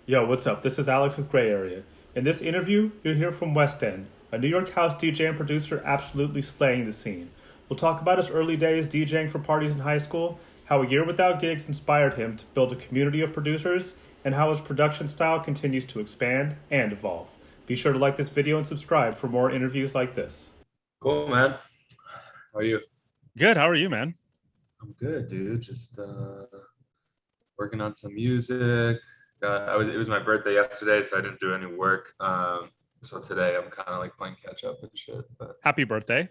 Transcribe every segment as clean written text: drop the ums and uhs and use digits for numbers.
Yo, what's up? This is Alex with Gray Area. In this interview, you'll hear from Westend, a New York house DJ and producer absolutely slaying the scene. We'll talk about his early days DJing for parties in high school, how a year without gigs inspired him to build a community of producers, and how his production style continues to expand and evolve. Be sure to like this video and subscribe for more interviews like this. Cool, man. How are you? Good. How are you, man? I'm good, dude. Just working on some music. It was my birthday yesterday, so I didn't do any work. So today I'm kind of like playing catch up and shit. But Happy birthday.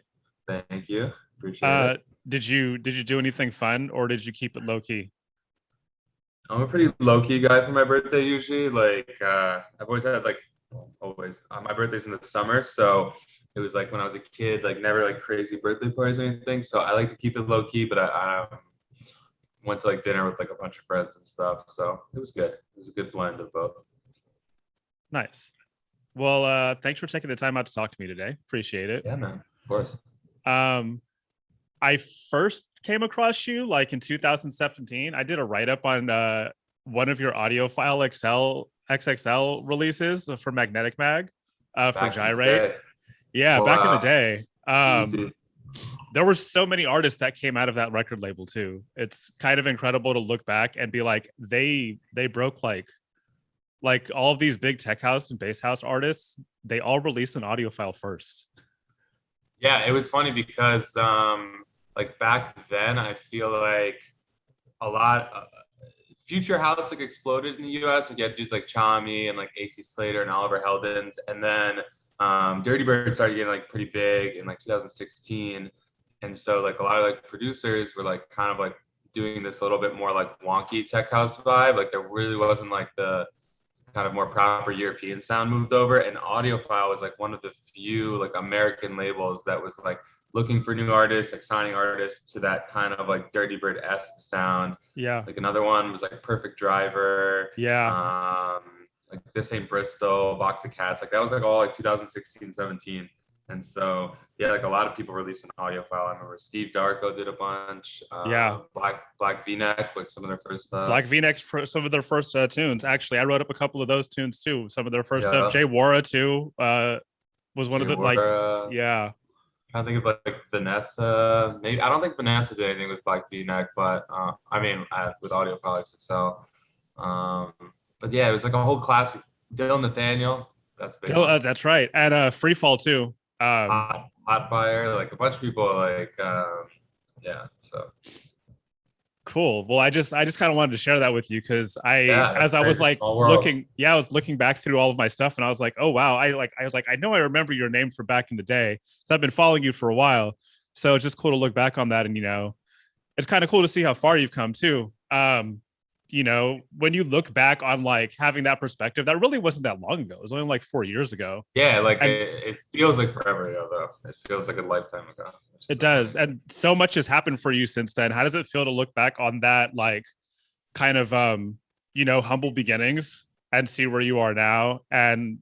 thank you, appreciate Uh, it. did you do anything fun or did you keep it low key? I'm a pretty low key guy for my birthday usually. I've always had like always. My birthday's in the summer, so it was like when I was a kid, like never like crazy birthday parties or anything. So I like to keep it low key, but I went to like dinner with like a bunch of friends and stuff. So it was good. It was a good blend of both. Nice. Well, thanks for taking the time out to talk to me today. Appreciate it. Yeah, man. Of course. Um, I first came across you like in 2017. I did a write up on one of your audiophile XXL releases for Magnetic Mag for Back in the Gyrate. day. Yeah, back in the Wow. day. Easy. There were so many artists that came out of that record label too. It's kind of incredible to look back and be like, they broke like all of these big tech house and bass house artists. They all released an audiophile first. Yeah, it was funny because like back then, I feel like a lot. Future House like exploded in the U.S. Like you had dudes like Chami and like AC Slater and Oliver Heldens, and then Dirty Bird started getting like pretty big in like 2016, and so like a lot of like producers were like kind of like doing this a little bit more like wonky tech house vibe. Like there really wasn't like the kind of more proper European sound moved over. And Audiophile was like one of the few like American labels that was like looking for new artists, like signing artists to that kind of like Dirty Bird-esque sound. Yeah. Like another one was like Perfect Driver, Yeah. um, like This Ain't Bristol, Box of Cats. Like that was like all like 2016, 17. And so yeah, like a lot of people released an audiophile. I remember Steve Darko did a bunch. Yeah. Black V-neck, like some of their first stuff. Black V-necks for some of their first tunes. Actually, I wrote up a couple of those tunes too. Some of their first stuff. Yeah, Jay Wara too was one of Jay the like, Wara. yeah. I think of like Vanessa. Maybe I don't think Vanessa did anything with Black V-neck, but I mean with Audiophile XXL. Um, but yeah, it was like a whole classic. Dylan Nathaniel, that's a big one. That's right. And Free Fall too. Hot Fire, like a bunch of people, like yeah. So Cool. Well, I just kind of wanted to share that with you because yeah, as that's I was crazy. like Small world. looking, yeah, I was looking back through all of my stuff and I was like, oh wow, I was like, I know I remember your name from back in the day. So I've been following you for a while. So it's just cool to look back on that and it's kind of cool to see how far you've come too. When you look back on like having that perspective, that really wasn't that long ago. It was only like 4 years ago. Yeah, like And it feels like forever ago, though. It feels like a lifetime ago, which is it so funny. does. And so much has happened for you since then. How does it feel to look back on that like kind of humble beginnings and see where you are now and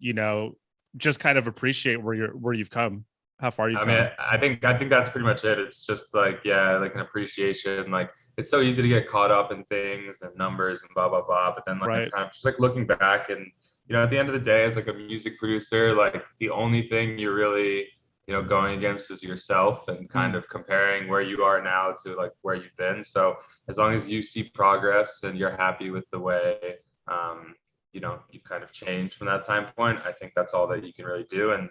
just kind of appreciate where you've come, how far you've I mean, come. I think that's pretty much it. It's just like yeah, like an appreciation. Like it's so easy to get caught up in things and numbers and blah blah blah. But then like I'm Right. kind of just like looking back and at the end of the day, as like a music producer, like the only thing you're really going against is yourself and kind Mm, of comparing where you are now to like where you've been. So as long as you see progress and you're happy with the way um, you've kind of changed from that time point, I think that's all that you can really do. And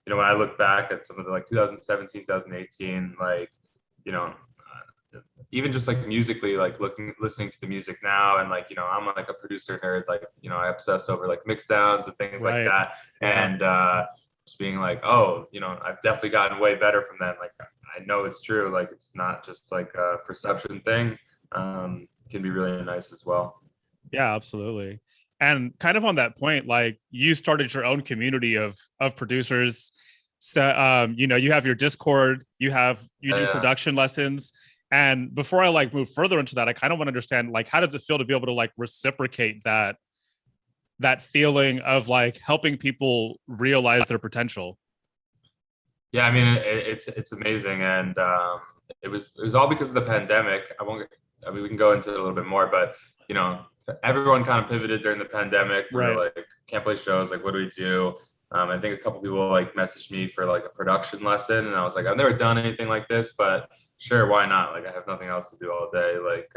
when I look back at some of the like 2017, 2018, like, you know, even just like musically, like listening to the music now, and like, I'm like a producer nerd, like, I obsess over like mix downs and things like right. that. Yeah. And just being like, oh, I've definitely gotten way better from that. Like, I know it's true. Like, it's not just like a perception thing. Can be really nice as well. Yeah, absolutely. And kind of on that point, like you started your own community of producers. So you have your Discord, you do Yeah. production lessons. And before I like move further into that, I kind of want to understand like how does it feel to be able to like reciprocate that feeling of like helping people realize their potential? Yeah, I mean it's amazing, and it was all because of the pandemic. I won't. I mean, we can go into it a little bit more, but you know, everyone kind of pivoted during the pandemic. We were Right. like, can't play shows. Like, what do we do? I think a couple people like messaged me for like a production lesson, and I was like, I've never done anything like this, but sure, why not? Like, I have nothing else to do all day. Like,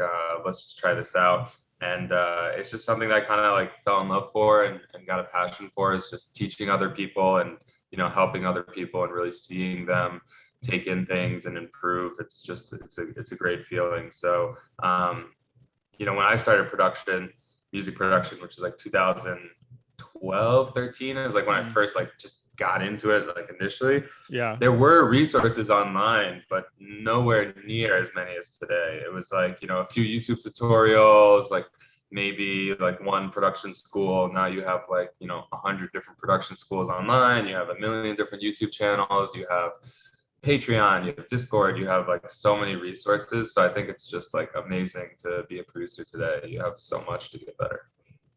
let's just try this out. And it's just something that I kind of like fell in love for and got a passion for, is just teaching other people and helping other people and really seeing them take in things and improve. It's a great feeling. So when I started music production, which is like 2012, 13, is like when I first like just got into it, like initially. Yeah. There were resources online, but nowhere near as many as today. It was like, a few YouTube tutorials, like maybe like one production school. Now you have like, 100 different production schools online. You have a million different YouTube channels. You have Patreon, you have Discord, you have like so many resources. So I think it's just like amazing to be a producer today. You have so much to get better.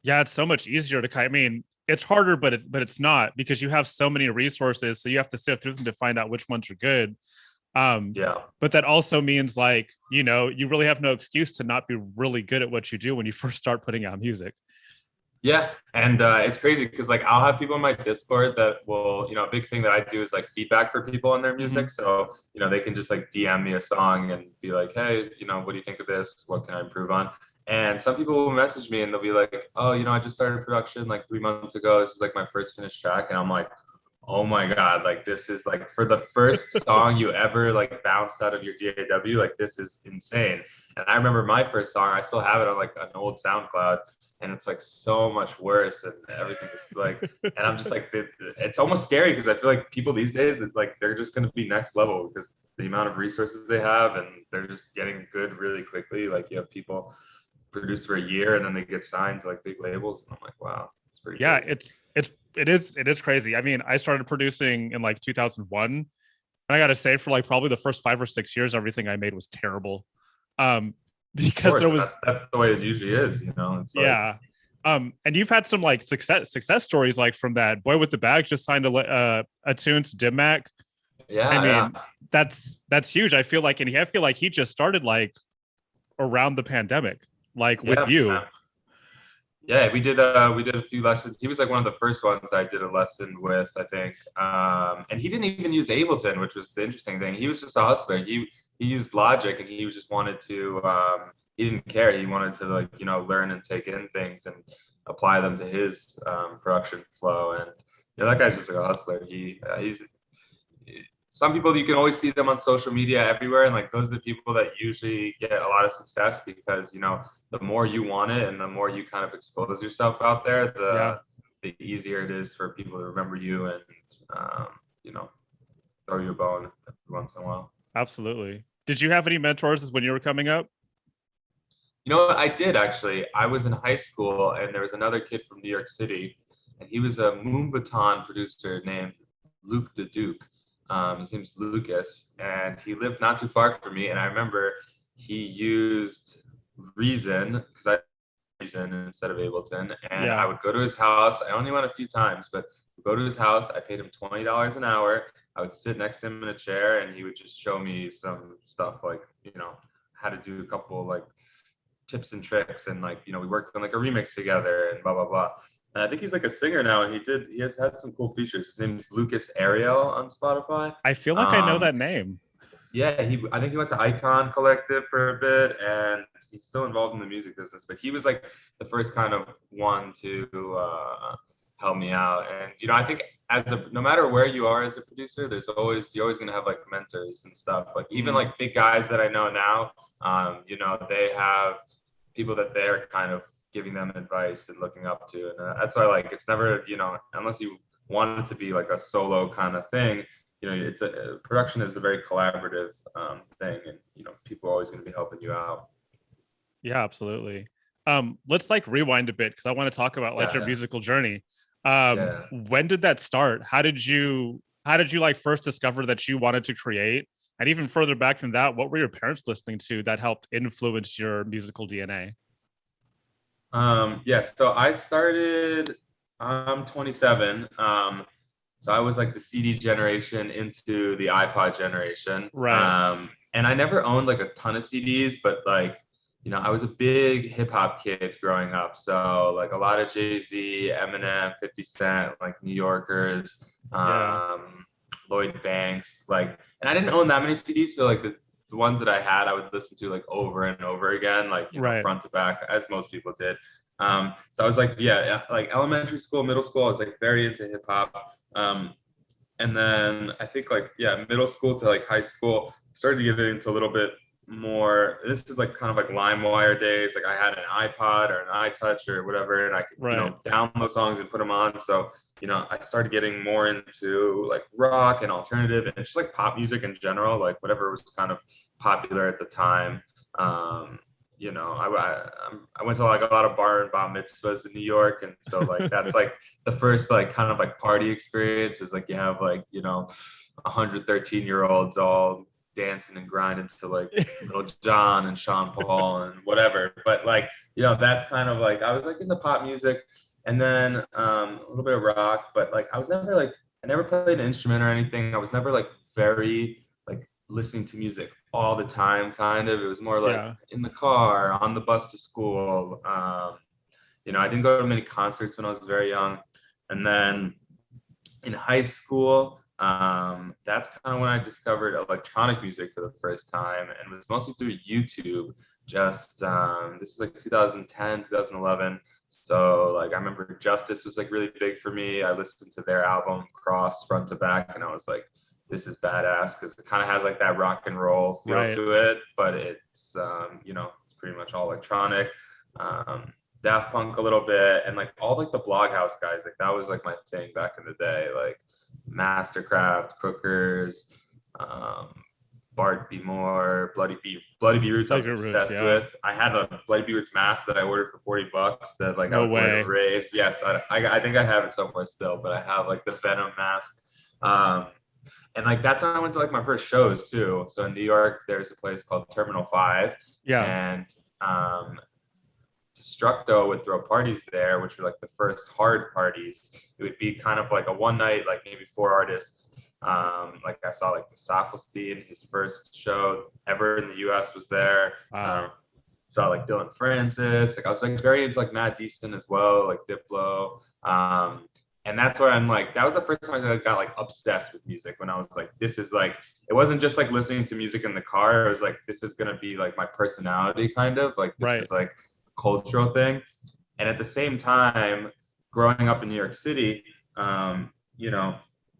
Yeah, it's so much easier to I mean, it's harder, but it's not, because you have so many resources. So you have to sift through them to find out which ones are good. Yeah. But that also means like, you really have no excuse to not be really good at what you do when you first start putting out music. Yeah, and it's crazy because like I'll have people in my Discord that will, a big thing that I do is like feedback for people on their music. So, they can just like DM me a song and be like, hey, what do you think of this? What can I improve on? And some people will message me and they'll be like, oh, I just started production like 3 months ago. This is like my first finished track. And I'm like, oh my God, like this is like for the first song you ever like bounced out of your DAW, like this is insane. And I remember my first song, I still have it on like an old SoundCloud, and it's like so much worse and everything is like, and I'm just like, it's almost scary because I feel like people these days that like they're just going to be next level because the amount of resources they have and they're just getting good really quickly. Like you have people produce for a year and then they get signed to like big labels, and I'm like, wow, it's pretty Yeah, crazy. it is crazy. I mean, I started producing in like 2001, and I gotta say, for like probably the first 5 or 6 years, everything I made was terrible. Of Because course, there and was, that's the way it usually is. It's like, yeah. And you've had some like success stories like from that. Boy with the Bag just signed a tune to Dim Mak. I yeah, mean, yeah, that's huge. I feel like he just started like around the pandemic, like with yeah, you. man. Yeah, we did a few lessons. He was like one of the first ones I did a lesson with, I think. And he didn't even use Ableton, which was the interesting thing. He was just a hustler. He used Logic, and he was just wanted to. He didn't care. He wanted to like learn and take in things and apply them to his production flow. And that guy's just like a hustler. He's some people, you can always see them on social media everywhere, and like those are the people that usually get a lot of success because the more you want it and the more you kind of expose yourself out there, Yeah, the easier it is for people to remember you and um, you know throw you a bone every once in a while. absolutely. Did you have any mentors when you were coming up? You know what? I did actually. I was in high school, and there was another kid from New York City, and he was a Moonbaton producer named Luke the Duke. His name's Lucas, and he lived not too far from me. And I remember he used Reason because I Reason instead of Ableton, and I Yeah. would go to his house. I only went a few times, but go to his house. I paid him $20 an hour. I would sit next to him in a chair, and he would just show me some stuff like how to do a couple like tips and tricks, and like we worked on like a remix together and blah blah blah. And I think he's like a singer now, and he has had some cool features. His name is Lucas Ariel on Spotify. I feel like I know um that name. yeah, I think he went to Icon Collective for a bit, and he's still involved in the music business, but he was like the first kind of one to help me out. And I think no matter where you are as a producer, you're always gonna have like mentors and stuff. Like even like big guys that I know now, they have people that they're kind of giving them advice and looking up to, and that's why like it's never unless you want it to be like a solo kind of thing. It's a production is a very collaborative thing, and people are always going to be helping you out. Yeah, absolutely. Let's like rewind a bit because I want to talk about like Yeah, your yeah, musical journey. yeah. When did that start? How did you like first discover that you wanted to create? And even further back than that, what were your parents listening to that helped influence your musical DNA? Yeah. So I started. I'm 27. So I was like the CD generation into the iPod generation. Right. And I never owned like a ton of CDs, but like I was a big hip hop kid growing up. So like a lot of Jay-Z, Eminem, 50 Cent, like New Yorkers, Yeah. Lloyd Banks, like, and I didn't own that many CDs. So like the ones that I had, I would listen to like over and over again, like, Right. front to back, as most people did. So I was like, yeah, like elementary school, middle school, I was like very into hip hop. And then I think like, yeah, middle school to like high school, started to get into a little bit more. This is like kind of like LimeWire days. Like I had an iPod or an iTouch or whatever, and I could, Right. download songs and put them on. So, I started getting more into like rock and alternative and just like pop music in general, like whatever was kind of popular at the time. Um, I went to like a lot of bar and bat mitzvahs in New York, and so like that's like the first like kind of like party experience is like you have like 113-year-olds all dancing and grinding to like Little John and Sean Paul and whatever. But like that's kind of like I was like in the pop music, and then a little bit of rock, but like I never played an instrument or anything. I was never like very like listening to music all the time. Kind of, it was more like Yeah. in the car, on the bus to school. I didn't go to many concerts when I was very young. And then in high school, that's kind of when I discovered electronic music for the first time, and it was mostly through YouTube. Just this was like 2010, 2011. So like I remember Justice was like really big for me. I listened to their album Cross front to back, and I was like, this is badass because it kind of has like that rock and roll feel Right. to it, but it's it's pretty much all electronic. Daft Punk a little bit, and like all like the Bloghouse guys, like that was like my thing back in the day, like Mastercraft, Cookers, um, Bart B. Moore, Bloody B. Roots. I Like was your roots. obsessed Yeah. with. I had a Bloody B. Roots mask that I ordered for $40 that like I No would wear to way. raves. Yes, I think I have it somewhere still, but I have like the Venom mask. Um, and like that's when I went to like my first shows too. So in New York, there's a place called Terminal 5, Yeah. and Destructo would throw parties there, which were like the first hard parties. It would be kind of like a one night, like maybe four artists. Like I saw like the Sophistein, his first show ever in the US was there. Wow. Saw like Dylan Francis. Like I was like very into like Matt Deaston as well, like Diplo. And that's where I'm like, that was the first time I got like obsessed with music, when I was like, this is like, it wasn't just like listening to music in the car. It was like, this is gonna be like my personality kind of like, this Right. is like a cultural thing. And at the same time, growing up in New York City, you know,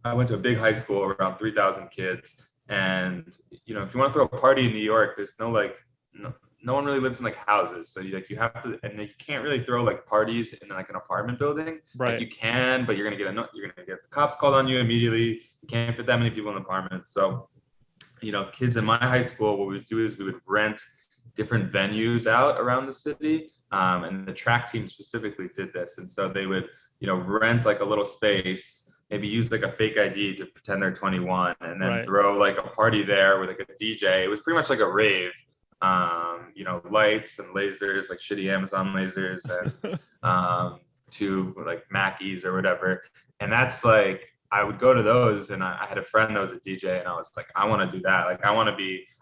I went to a big high school around 3,000 kids. And, if you want to throw a party in New York, there's no like, no one really lives in like houses. So you have to, and you can't really throw like parties in like an apartment building. Like Right. you can, but you're gonna get the cops called on you immediately. You can't fit that many people in an apartment. So, kids in my high school, what we would do is we would rent different venues out around the city. And the track team specifically did this. And so they would, rent like a little space, maybe use like a fake ID to pretend they're 21, and then Right. throw like a party there with like a DJ. It was pretty much like a rave. Lights and lasers, like shitty Amazon lasers, and two like Mackies or whatever. And that's like, I would go to those, and I had a friend that was a DJ, and I was like, I want to do that. Like,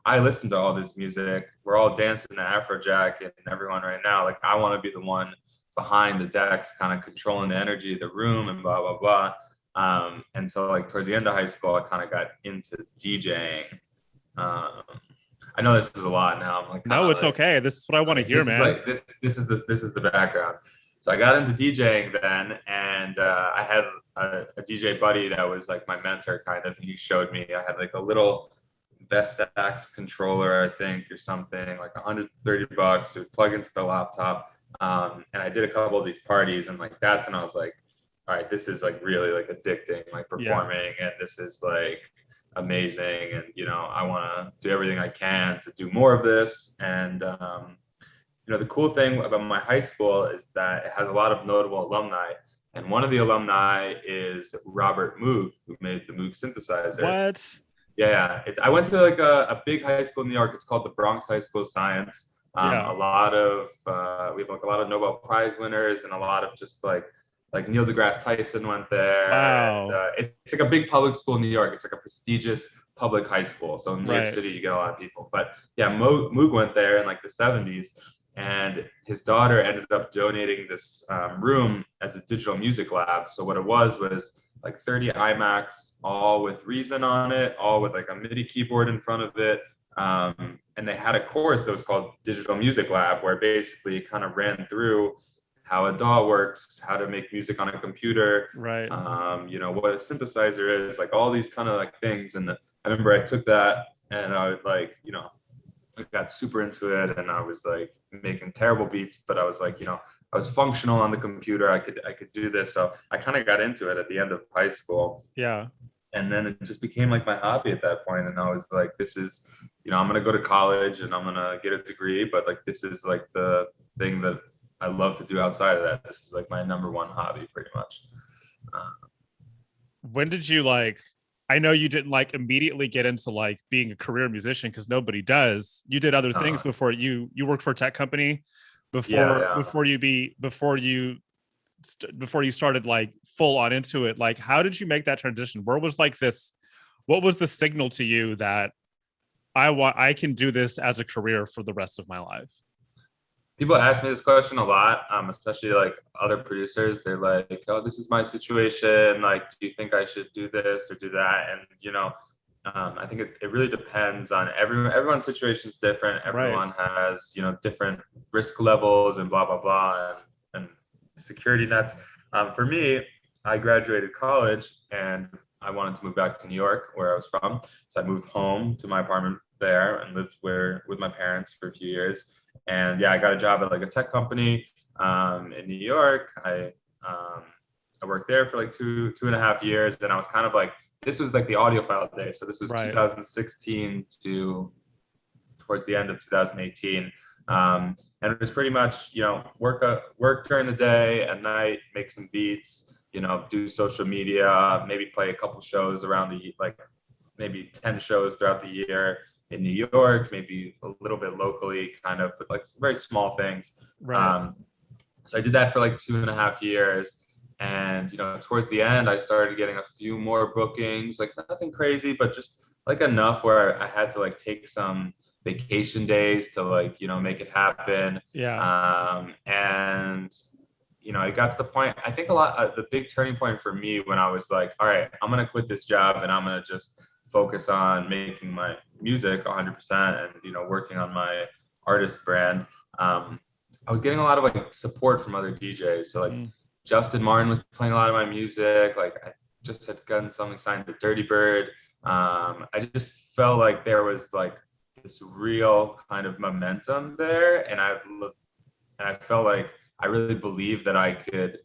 I listen to all this music. We're all dancing to Afrojack and everyone right now. Like, I want to be the one behind the decks, kind of controlling the energy of the room and blah, blah, blah. And so like towards the end of high school, I kind of got into DJing. Um, I know this is a lot now. I'm like kind No, of it's like, okay. This is what I want to hear, this is man. like this is the background. So I got into DJing then, and I had a DJ buddy that was like my mentor kind of. He showed me. I had like a little Vestax controller, I think, or something, like $130. It would plug into the laptop, and I did a couple of these parties, and like that's when I was like, all right, this is like really like addicting, like Yeah. performing, and this is like amazing, and I want to do everything I can to do more of this. And the cool thing about my high school is that it has a lot of notable alumni, and one of the alumni is Robert Moog, who made the Moog synthesizer. What? Yeah, I went to like a big high school in New York. It's called the Bronx High School of Science. A Yeah. lot of we have like a lot of Nobel Prize winners, and a lot of just like Neil deGrasse Tyson went there, and Wow. it's like a big public school in New York. It's like a prestigious public high school. So in New York Right. City, you get a lot of people. But yeah, Moog went there in like the 70s, and his daughter ended up donating this room as a digital music lab. So what it was like 30 iMacs, all with Reason on it, all with like a MIDI keyboard in front of it. And they had a course that was called Digital Music Lab, where basically it kind of ran through how a DAW works, how to make music on a computer, Right. what a synthesizer is, like all these kind of like things. And I remember I took that and I would like, I got super into it, and I was like making terrible beats, but I was like, I was functional on the computer. I could do this. So I kind of got into it at the end of high school. Yeah. And then it just became like my hobby at that point. And I was like, this is, I'm going to go to college and I'm going to get a degree, but like, this is like the thing that I love to do outside of that. This is like my number one hobby pretty much. When did you like, I know you didn't like immediately get into like being a career musician, because nobody does. You did other things before. You worked for a tech company before you started like full on into it. Like, how did you make that transition? What was the signal to you that I can do this as a career for the rest of my life? People ask me this question a lot, especially like other producers. They're like, "Oh, this is my situation. Like, do you think I should do this or do that?" And I think it really depends on everyone's situation is different. Everyone has different risk levels and blah blah blah and security nets. For me, I graduated college and I wanted to move back to New York, where I was from. So I moved home to my apartment there and lived with my parents for a few years. And yeah, I got a job at like a tech company in New York. I worked there for like two and a half years, and I was kind of like, this was like the audiophile day. So this was 2016 to towards the end of 2018. And it was pretty much, work during the day, at night, make some beats, do social media, maybe play a couple shows around maybe 10 shows throughout the year in New York, maybe a little bit locally, kind of, but like very small things. So I did that for like 2.5 years. And, towards the end, I started getting a few more bookings, like nothing crazy, but just like enough where I had to like take some vacation days to like, make it happen. And, it got to the point, I think the big turning point for me when I was like, all right, I'm going to quit this job and I'm going to just focus on making my music 100% and, working on my artist brand. I was getting a lot of like support from other DJs. So like Justin Martin was playing a lot of my music. Like I just had gotten something signed to Dirty Bird. I just felt like there was like this real kind of momentum there. And I felt like I really believed that I could,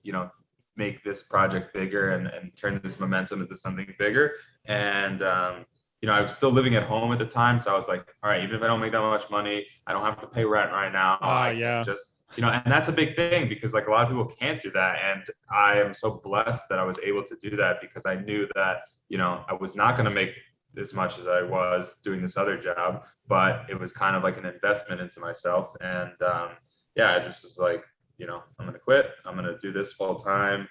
make this project bigger and turn this momentum into something bigger. And, I was still living at home at the time. So I was like, all right, even if I don't make that much money, I don't have to pay rent right now. I can just, and that's a big thing because like a lot of people can't do that. And I am so blessed that I was able to do that because I knew that, I was not going to make as much as I was doing this other job, but it was kind of like an investment into myself. And I just was like, I'm going to quit. I'm going to do this full time.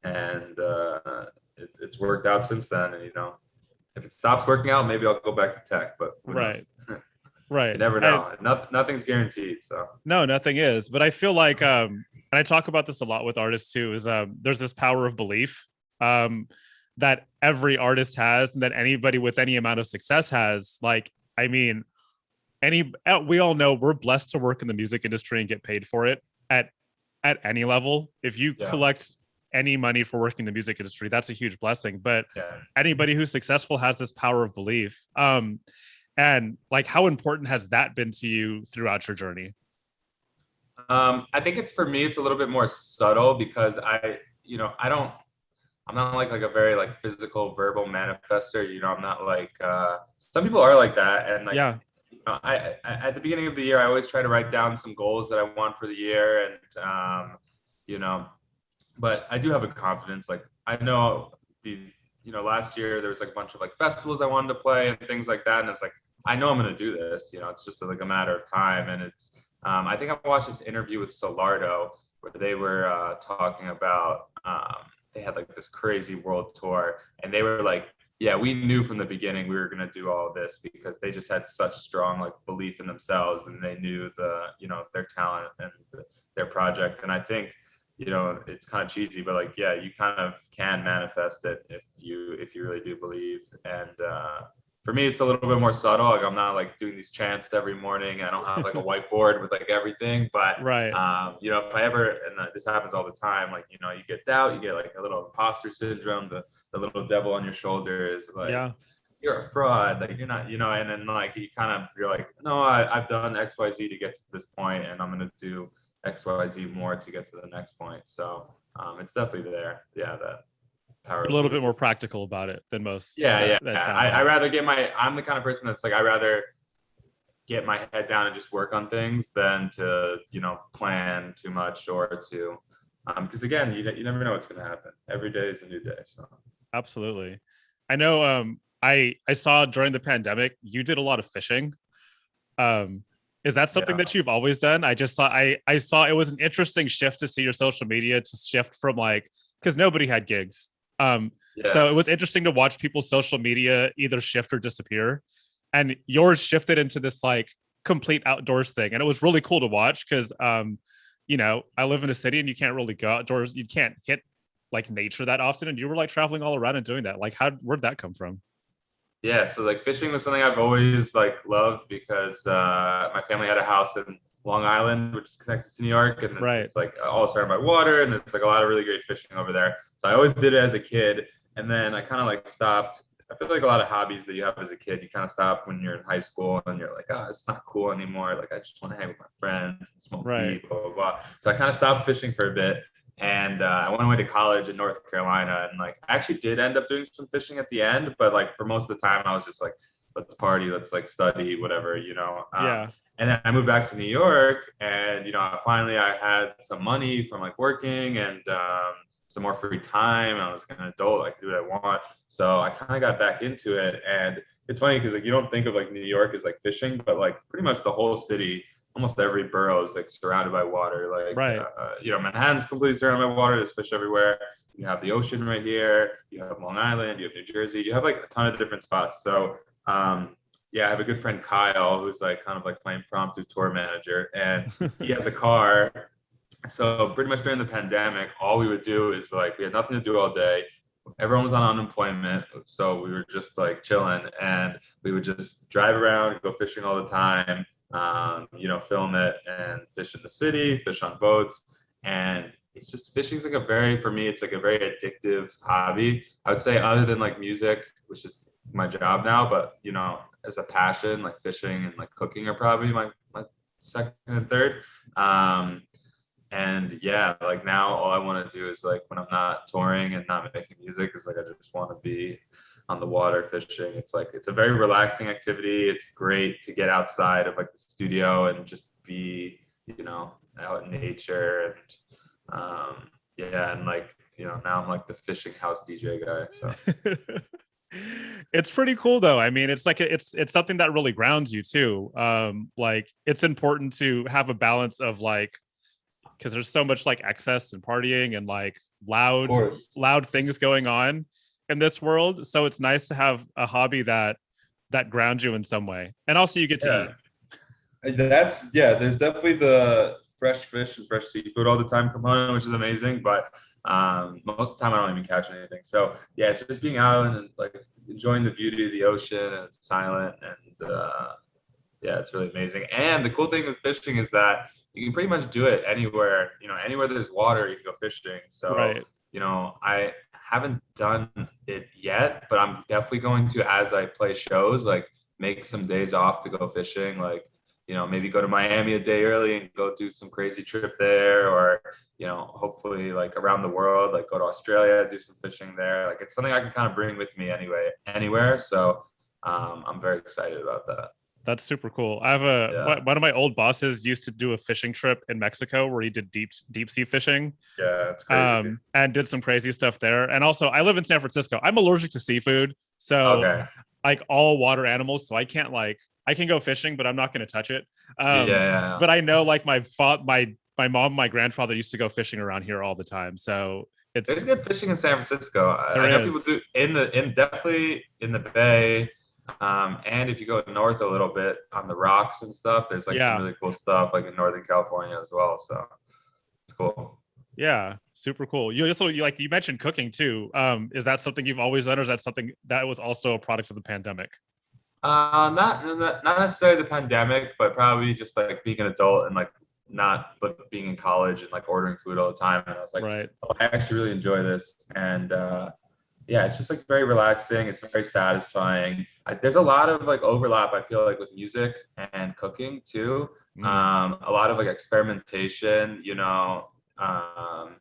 And it's worked out since then. And, if it stops working out, maybe I'll go back to tech, but right. You never know. Nothing's guaranteed. So no, nothing is. But I feel like, and I talk about this a lot with artists too, is there's this power of belief that every artist has, and that anybody with any amount of success has. Like, I mean, we all know we're blessed to work in the music industry and get paid for it at any level. If you collect any money for working in the music industry, that's a huge blessing. But anybody who's successful has this power of belief. And like, how important has that been to you throughout your journey? I think for me, it's a little bit more subtle because I'm not like a very like physical verbal manifester. I'm not like, some people are like that. And like, I at the beginning of the year, I always try to write down some goals that I want for the year. And, but I do have a confidence. Like I know last year there was like a bunch of like festivals I wanted to play and things like that. And it's like, I know I'm going to do this, it's just like a matter of time. And it's, I think I watched this interview with Solardo where they were talking about, they had like this crazy world tour and they were like, yeah, we knew from the beginning we were going to do all of this because they just had such strong like belief in themselves, and they knew their talent and their project. And I think, it's kind of cheesy, but like, yeah, you kind of can manifest it if you really do believe. And for me, it's a little bit more subtle. Like, I'm not like doing these chants every morning. I don't have like a whiteboard with like everything, but Right. if I ever, and this happens all the time, like, you get doubt, you get like a little imposter syndrome, the little devil on your shoulder is like, Yeah. you're a fraud, like you're not, and then like you're like, no, I've done XYZ to get to this point, and I'm gonna do XYZ more to get to the next point. So it's definitely there. Yeah, that power You're a of little bit more belief. practical about it than most. Yeah, yeah. That sounds I like. rather I'm the kind of person that's like, I rather get my head down and just work on things than to, plan too much or to, because again, you never know what's going to happen. Every day is a new day. So Absolutely. I know I saw during the pandemic you did a lot of fishing. Um is that something yeah, that you've always done? I saw it was an interesting shift to see your social media to shift from like because nobody had gigs. So yeah. it was interesting to watch people's social media either shift or disappear. And yours shifted into this like complete outdoors thing. And it was really cool to watch because I live in a city and you can't really go outdoors. You can't hit like nature that often. And you were like traveling all around and doing that. Like where'd that come from? Yeah, so like fishing was something I've always like loved because my family had a house in Long Island, which is connected to New York, and Right. it's like all surrounded by water, and there's like a lot of really great fishing over there. So I always did it as a kid, and then I kind of like stopped. I feel like a lot of hobbies that you have as a kid, you kind of stop when you're in high school, and you're like, oh, it's not cool anymore. Like I just want to hang with my friends and smoke Right. weed, blah blah blah. So I kind of stopped fishing for a bit, and I went away to college in North Carolina, and like I actually did end up doing some fishing at the end, but like for most of the time I was just like, let's party, let's like study, whatever. Yeah. And then I moved back to New York, and finally I had some money from like working and some more free time. I was like an adult, I could do what I want, so I kind of got back into it. And it's funny because like you don't think of like New York as like fishing, but like pretty much the whole city, almost every borough is like surrounded by water. Like, Right. Manhattan's completely surrounded by water. There's fish everywhere. You have the ocean right here. You have Long Island. You have New Jersey. You have like a ton of different spots. So, yeah, I have a good friend Kyle, who's like kind of like my impromptu tour manager, and he has a car. So pretty much during the pandemic, all we would do is like we had nothing to do all day. Everyone was on unemployment, so we were just like chilling, and we would just drive around, go fishing all the time, film it and fish in the city, fish on boats. And it's just fishing's like for me, it's like a very addictive hobby. I would say other than like music, which is my job now, but as a passion, like fishing and like cooking are probably my second and third. Um, and yeah, like now all I want to do is like when I'm not touring and not making music is like I just want to be on the water fishing. It's like it's a very relaxing activity. It's great to get outside of like the studio and just be, out in nature. And yeah, and like, now I'm like the fishing house DJ guy. So It's pretty cool though. I mean, it's like it's something that really grounds you too. Like it's important to have a balance of like because there's so much like excess and partying and like of course. loud things going on in this world. So it's nice to have a hobby that grounds you in some way. And also you get to eat. Yeah. There's definitely the fresh fish and fresh seafood all the time component, which is amazing. But most of the time, I don't even catch anything. So yeah, it's just being out and like enjoying the beauty of the ocean, and it's silent, and yeah, it's really amazing. And the cool thing with fishing is that you can pretty much do it anywhere. Anywhere there's water, you can go fishing. So Right. I haven't done it yet, but I'm definitely going to as I play shows, like make some days off to go fishing, like maybe go to Miami a day early and go do some crazy trip there, or hopefully like around the world, like go to Australia, do some fishing there. Like it's something I can kind of bring with me anywhere. So I'm very excited about that. That's super cool. I have Yeah, one of my old bosses used to do a fishing trip in Mexico where he did deep sea fishing, yeah, it's crazy. and did some crazy stuff there. And also, I live in San Francisco. I'm allergic to seafood, so Okay. like all water animals. So I can go fishing, but I'm not going to touch it. Yeah, yeah, But I know like my mom, my grandfather used to go fishing around here all the time. So There's It's good fishing in San Francisco. there I know people is. do in definitely in the Bay, and if you go north a little bit on the rocks and stuff, there's like some Yeah. really cool stuff like in Northern California as well. So it's cool. Yeah, super cool. You also like you mentioned cooking too. Is that something you've always done, or is that something that was also a product of the pandemic? Not necessarily the pandemic, but probably just like being an adult and like not like being in college and like ordering food all the time. And I was like, Right. oh, I actually really enjoy this. And yeah, it's just like very relaxing. It's very satisfying. There's a lot of like overlap, I feel like, with music and cooking too. Mm. A lot of like experimentation, you know. Um,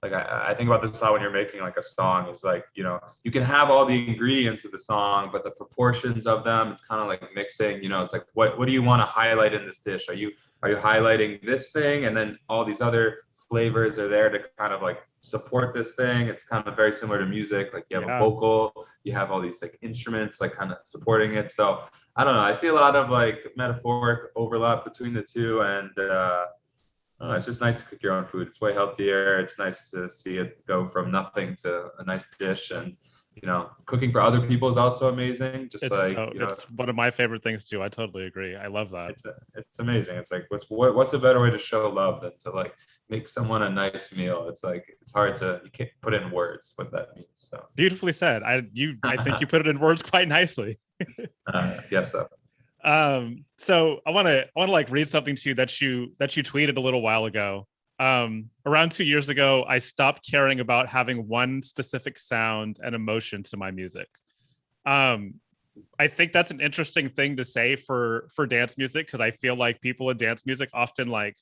like I think about this a lot when you're making like a song is like, you know, you can have all the ingredients of the song, but the proportions of them, it's kind of like mixing, you know, it's like what do you want to highlight in this dish? Are you highlighting this thing and then all these other flavors are there to kind of like support this thing? It's kind of very similar to music. Like you have a Yeah. vocal, you have all these like instruments like kind of supporting it. So I don't know. I see a lot of like metaphoric overlap between the two and oh, it's just nice to cook your own food. It's way healthier. It's nice to see it go from nothing to a nice dish. And, you know, cooking for other people is also amazing. Just like, you know, It's one of my favorite things too. I totally agree. I love that. it's amazing. It's like, what's a better way to show love than to like make someone a nice meal? It's like, it's hard to, you can't put in words what that means. So, Beautifully said. I think you put it in words quite nicely. yes, so. So I want to like read something to you that you tweeted a little while ago. Around 2 years ago, I stopped caring about having one specific sound and emotion to my music. Um, I think that's an interesting thing to say for dance music, because I feel like people in dance music often like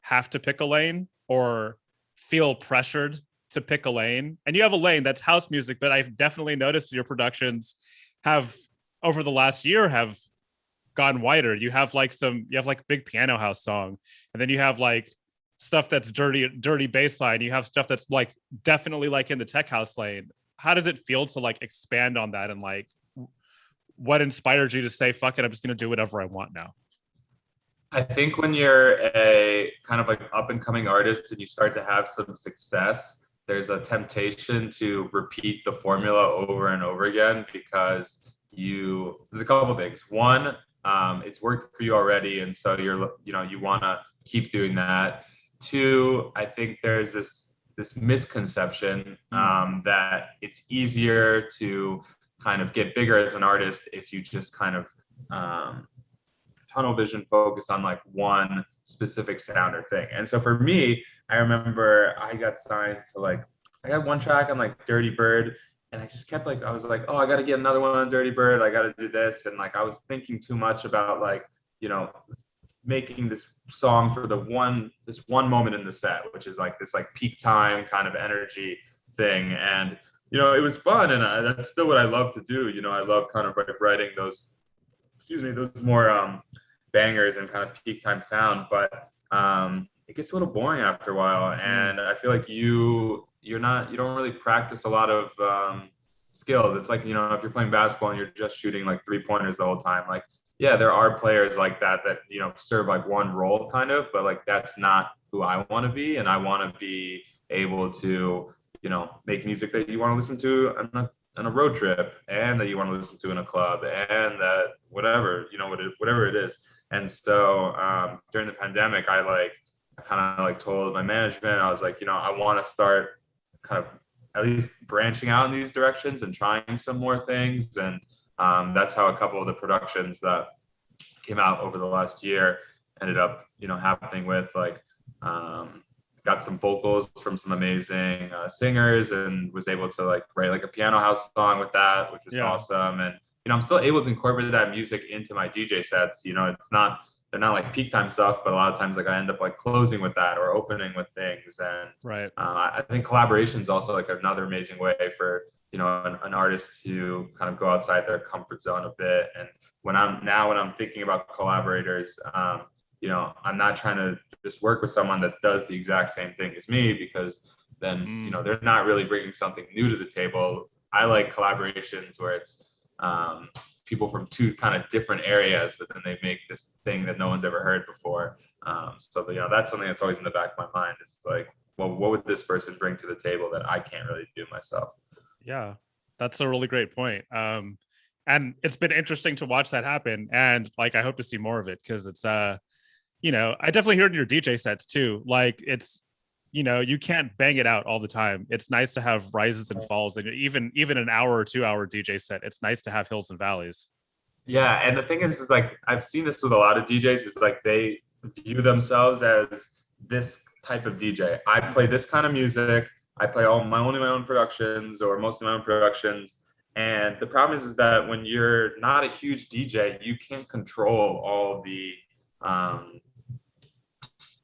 have to pick a lane or feel pressured to pick a lane. And you have a lane that's house music, but I've definitely noticed your productions have over the last year have gone wider. You have like big piano house song, and then you have like stuff that's dirty bass line. You have stuff that's like definitely like in the tech house lane. How does it feel to like expand on that, and like what inspired you to say, fuck it, I'm just gonna do whatever I want now? I think when you're a kind of like up and coming artist and you start to have some success, there's a temptation to repeat the formula over and over again because there's a couple things. One, it's worked for you already, and so you want to keep doing that. Two, I think there's this misconception that it's easier to kind of get bigger as an artist if you just kind of tunnel vision focus on like one specific sound or thing. And so for me, I remember I got signed to like, I got one track on like Dirty Bird, and I just kept like, I was like, oh, I got to get another one on Dirty Bird. I got to do this. And like, I was thinking too much about like, you know, making this song for this one moment in the set, which is like this like peak time kind of energy thing. And, you know, it was fun. And that's still what I love to do. You know, I love kind of like writing those more bangers and kind of peak time sound, but it gets a little boring after a while. And I feel like you don't really practice a lot of skills. It's like, you know, if you're playing basketball and you're just shooting like 3-pointers the whole time, like, yeah, there are players like that, you know, serve like one role kind of, but like, that's not who I want to be. And I want to be able to, you know, make music that you want to listen to on a road trip, and that you want to listen to in a club, and that whatever, you know, whatever it is. And so during the pandemic, I kind of like told my management, I was like, you know, I want to start kind of at least branching out in these directions and trying some more things. And that's how a couple of the productions that came out over the last year ended up, you know, happening with like, got some vocals from some amazing singers, and was able to like write like a piano house song with that, which was awesome. And, you know, I'm still able to incorporate that music into my DJ sets. You know, they're not like peak time stuff, but a lot of times like I end up like closing with that or opening with things. And I think collaboration is also like another amazing way for, you know, an artist to kind of go outside their comfort zone a bit. And when I'm thinking about collaborators, you know, I'm not trying to just work with someone that does the exact same thing as me, because then, you know, they're not really bringing something new to the table. I like collaborations where it's people from two kind of different areas, but then they make this thing that no one's ever heard before. So, you know, that's something that's always in the back of my mind. It's like, well, what would this person bring to the table that I can't really do myself? Yeah, that's a really great point. And it's been interesting to watch that happen. And like, I hope to see more of it because it's, I definitely hear it in your DJ sets too. Like, it's, you can't bang it out all the time. It's nice to have rises and falls, and even an hour or 2 hour DJ set. It's nice to have hills and valleys. Yeah, and the thing is like I've seen this with a lot of DJs is like they view themselves as this type of DJ. I play this kind of music. I play only my own productions or most of my own productions. And the problem is that when you're not a huge DJ, you can't control um,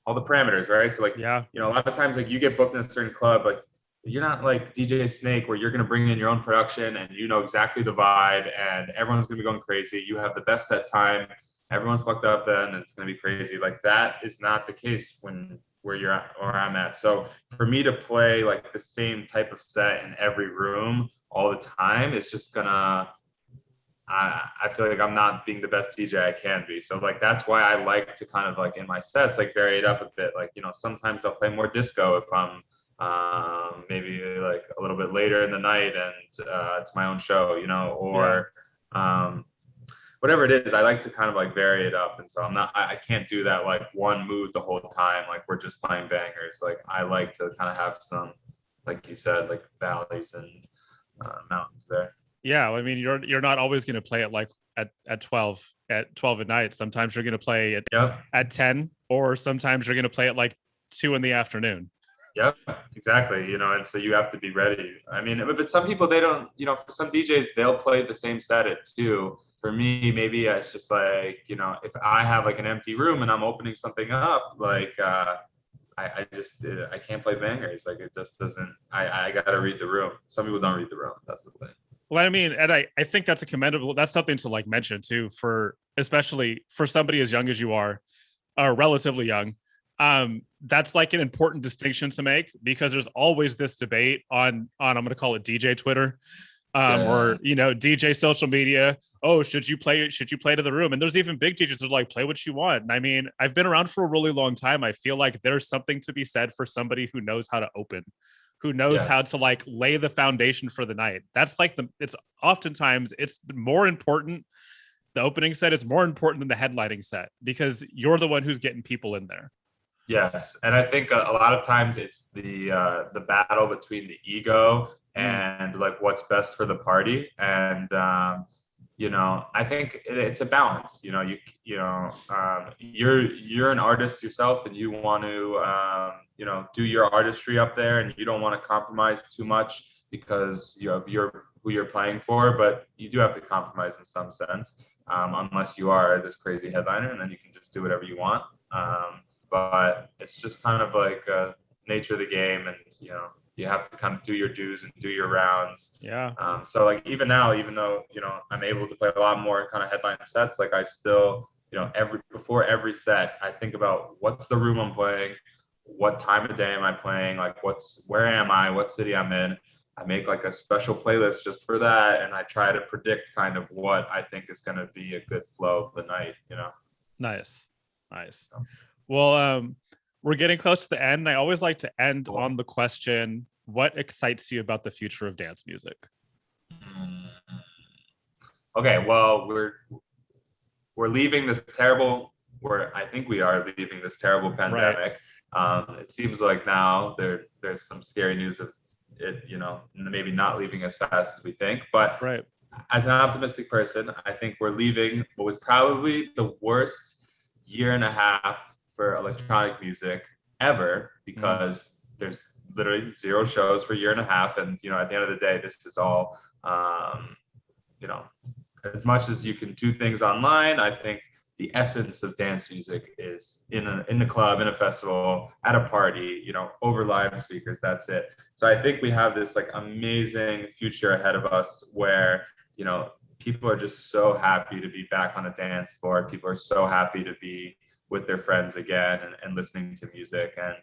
all the parameters, right? So like, Yeah, a lot of times like you get booked in a certain club, like you're not like DJ Snake where you're gonna bring in your own production and you know exactly the vibe and everyone's gonna be going crazy. You have the best set time, everyone's fucked up then, and it's gonna be crazy. Like that is not the case when where you're at or I'm at. So for me to play like the same type of set in every room all the time, it's just gonna I feel like I'm not being the best DJ I can be. So like that's why I like to kind of like in my sets like vary it up a bit. Like sometimes I'll play more disco if I'm maybe like a little bit later in the night and it's my own show, yeah. or um, whatever it is. I like to kind of like vary it up, and so I can't do that like one mood the whole time. Like we're just playing bangers. Like I like to kind of have some, like you said, like valleys and mountains there. Yeah, I mean, you're not always going to play it like at 12 at night. Sometimes you're going to play it Yep. at 10, or sometimes you're going to play it like 2 in the afternoon. Yep, exactly. And so you have to be ready. I mean, but some people they don't. For some DJs they'll play the same set at 2. For me, maybe it's just like if I have like an empty room and I'm opening something up, like I just I can't play bangers. Like it just doesn't. I got to read the room. Some people don't read the room. That's the thing. Well, I mean, and I think that's a commendable, that's something to like mention too, for especially for somebody as young as you are, or relatively young. That's like an important distinction to make because there's always this debate on I'm going to call it DJ Twitter, or Yeah. DJ social media. Oh, should you play to the room? And there's even big DJs that are like, play what you want. And I mean, I've been around for a really long time. I feel like there's something to be said for somebody who knows how to open, who knows how Yes. to like lay the foundation for the night. That's like it's oftentimes it's more important. The opening set is more important than the headlining set because you're the one who's getting people in there. Yes, and I think a lot of times it's the battle between the ego Mm, and like what's best for the party, and I think it's a balance. You're an artist yourself, and you want to do your artistry up there, and you don't want to compromise too much because you're who you're playing for, but you do have to compromise in some sense, unless you are this crazy headliner, and then you can just do whatever you want. But it's just kind of like nature of the game, and you have to kind of do your dues and do your rounds. yeah. So like even now, even though I'm able to play a lot more kind of headline sets, like I still before every set I think about what's the room I'm playing, what time of day am I playing, like where am I, what city I'm in. I make like a special playlist just for that, and I try to predict kind of what I think is going to be a good flow of the night. Nice. Nice. So, Well, we're getting close to the end. I always like to end cool. on the question, what excites you about the future of dance music? Mm. Okay, well, we're leaving this terrible. I think we are leaving this terrible Right. pandemic. It seems like now there's some scary news of it, maybe not leaving as fast as we think. But Right. as an optimistic person, I think we're leaving what was probably the worst year and a half for electronic music ever because there's literally 0 shows for a year and a half, and at the end of the day, this is all you know as much as you can do things online. I think the essence of dance music is in a club, in a festival, at a party, over live speakers. That's it. So I think we have this like amazing future ahead of us where people are just so happy to be back on a dance floor. People are so happy to be with their friends again and listening to music. And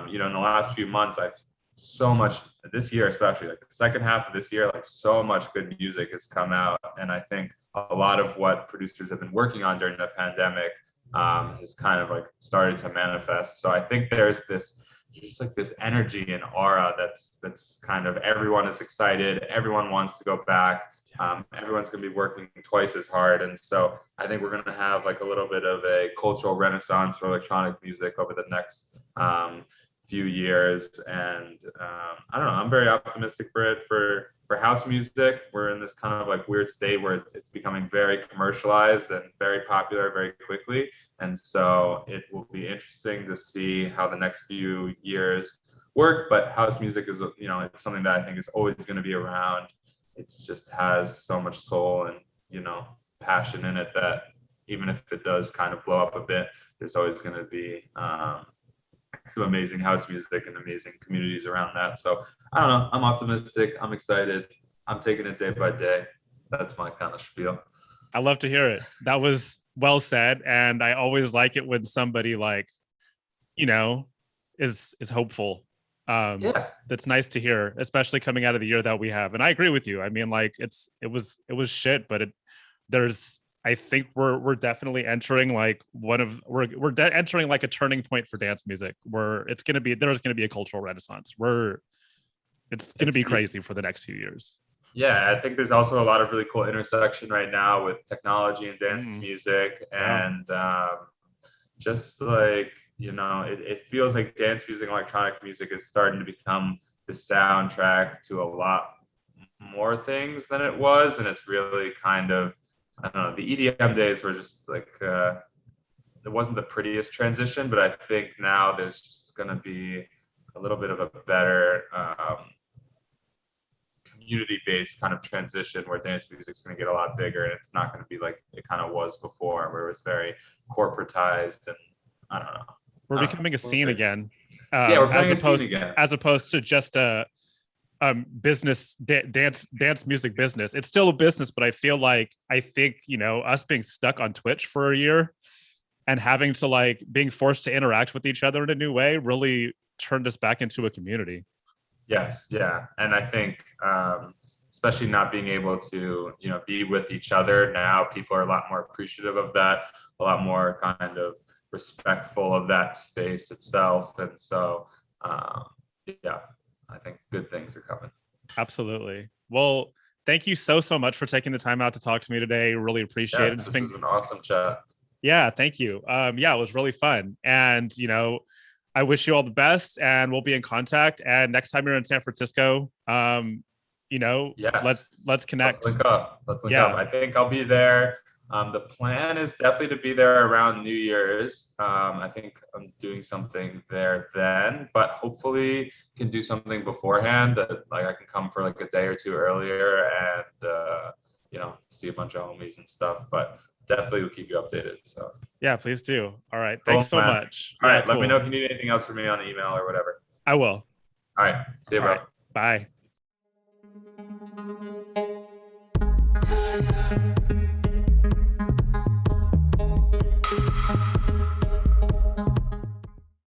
in the last few months, I've so much this year, especially like the second half of this year, like so much good music has come out. And I think a lot of what producers have been working on during the pandemic has kind of like started to manifest. So I think there's this just like this energy and aura that's kind of, everyone is excited, everyone wants to go back. Everyone's going to be working twice as hard, and so I think we're going to have like a little bit of a cultural renaissance for electronic music over the next few years. And I don't know, I'm very optimistic for it. For house music, we're in this kind of like weird state where it's becoming very commercialized and very popular very quickly, and so it will be interesting to see how the next few years work. But house music is, you know, it's something that I think is always going to be around. It's just has so much soul and, you know, passion in it that even if it does kind of blow up a bit, there's always going to be some amazing house music and amazing communities around that. So I don't know, I'm optimistic, I'm excited, I'm taking it day by day. That's my kind of spiel. I love to hear it. That was well said. And I always like it when somebody like, you know, is hopeful. Yeah, That's nice to hear, especially coming out of the year that we have. And I agree with you. I mean, like it was shit, but I think we're definitely entering like we're entering like a turning point for dance music where there's going to be a cultural renaissance where it's going to be crazy for the next few years. Yeah, I think there's also a lot of really cool intersection right now with technology and dance music, and just like, you know, it feels like dance music and electronic music is starting to become the soundtrack to a lot more things than it was. And it's really kind of, I don't know, the EDM days were just like, it wasn't the prettiest transition, but I think now there's just going to be a little bit of a better community-based kind of transition where dance music's going to get a lot bigger, and it's not going to be like it kind of was before, where it was very corporatized. And I don't know. We're becoming a scene again. Yeah, we're becoming a scene again. As opposed to just a business dance music business. It's still a business, but I think, you know, us being stuck on Twitch for a year and having to like being forced to interact with each other in a new way really turned us back into a community. Yes, yeah, and I think especially not being able to, you know, be with each other now, people are a lot more appreciative of that, a lot more kind of respectful of that space itself, and so yeah, I think good things are coming. Absolutely. Well, thank you so much for taking the time out to talk to me today. Really appreciate it. This was an awesome chat. Yeah, thank you. Yeah, it was really fun, and you know, I wish you all the best, and we'll be in contact. And next time you're in San Francisco, you know, yes, let's connect. Let's link up. I think I'll be there. The plan is definitely to be there around New Year's. I think I'm doing something there then, but hopefully can do something beforehand that like I can come for like a day or two earlier and you know, see a bunch of homies and stuff. But definitely will keep you updated. So yeah, please do. All right. Thanks so much. All right. Let me know if you need anything else from me on email or whatever. I will. All right. See you, bro. Right. Bye.